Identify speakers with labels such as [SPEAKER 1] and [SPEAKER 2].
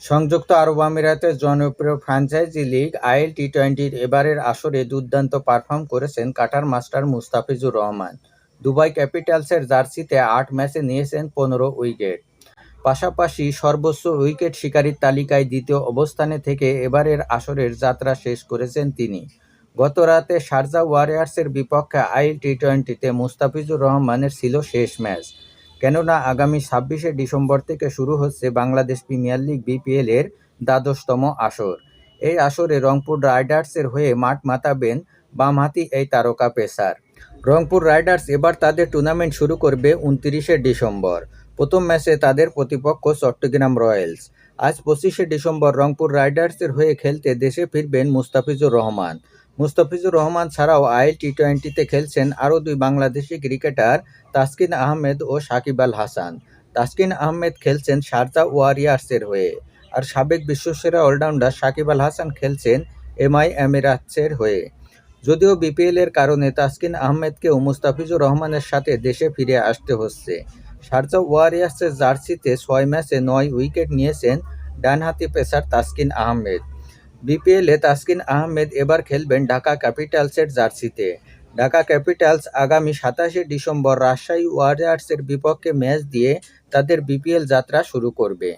[SPEAKER 1] সংযুক্ত আরব আমিরাতের জনপ্রিয় ফ্র্যাঞ্চাইজি লিগ আইএল টি-20-র এবারের আসরে দুর্দান্ত পারফর্ম করেছেন cutter master Mustafizur Rahman. Dubai ক্যাপিটালসের জার্সিতে ৮ ম্যাচে নিয়েছেন ১৫ উইকেট। পাশাপাশি সর্বোচ্চ উইকেট শিকারীর তালিকায় দ্বিতীয় অবস্থানে থেকে এবারের আসরের যাত্রা শেষ করেছেন তিনি। গত রাতে শারজা ওয়ারিয়র্সের বিপক্ষে আইএল টি-20তে মুস্তাফিজুর রহমানের ছিল শেষ ম্যাচ। কেননা আগামী ২৬শে ডিসেম্বর থেকে শুরু হচ্ছে বাংলাদেশ প্রিমিয়ার লিগ বিপিএল-এর দ্বাদশতম আসর। এই আসরে রংপুর রাইডার্সের হয়ে মাঠ মাতাবেন বামহাতি এই তারকা পেসার। রংপুর রাইডার্স এবার তাদের টুর্নামেন্ট শুরু করবে ২৯শে ডিসেম্বর। প্রথম ম্যাচে তাদের প্রতিপক্ষ চট্টগ্রাম রয়্যালস। আজ ২৫শে ডিসেম্বর রংপুর রাইডার্সের হয়ে খেলতে দেশে ফিরবেন মুস্তাফিজুর রহমান। মুস্তাফিজুর রহমান ছাড়াও আইএল টি-20তে খেলছেন আরও দুই বাংলাদেশি ক্রিকেটার তাসকিন আহমেদ ও সাকিব আল হাসান। তাসকিন আহমেদ খেলছেন শারজা ওয়ারিয়র্সের হয়ে, আর সাবেক বিশ্বসেরা অলরাউন্ডার সাকিব আল হাসান খেলছেন এমআই এমিরেটসের হয়ে। যদিও বিপিএল-এর কারণে তাসকিন আহমেদকেও মুস্তাফিজুর রহমানের সাথে দেশে ফিরে আসতে হচ্ছে। শারজা ওয়ারিয়র্সের জার্সিতে ৬ ম্যাচে ৯ উইকেট নিয়েছেন ডানহাতি পেসার তাসকিন আহমেদ। বিপিএলে তাসকিন আহমেদ এবার খেলবেন ঢাকা ক্যাপিটালসের জার্সিতে। ঢাকা ক্যাপিটালস আগামী ২৭শে ডিসেম্বর রাজশাহী ওয়ারিয়র্সের বিপক্ষে ম্যাচ দিয়ে তাদের বিপিএল যাত্রা শুরু করবে।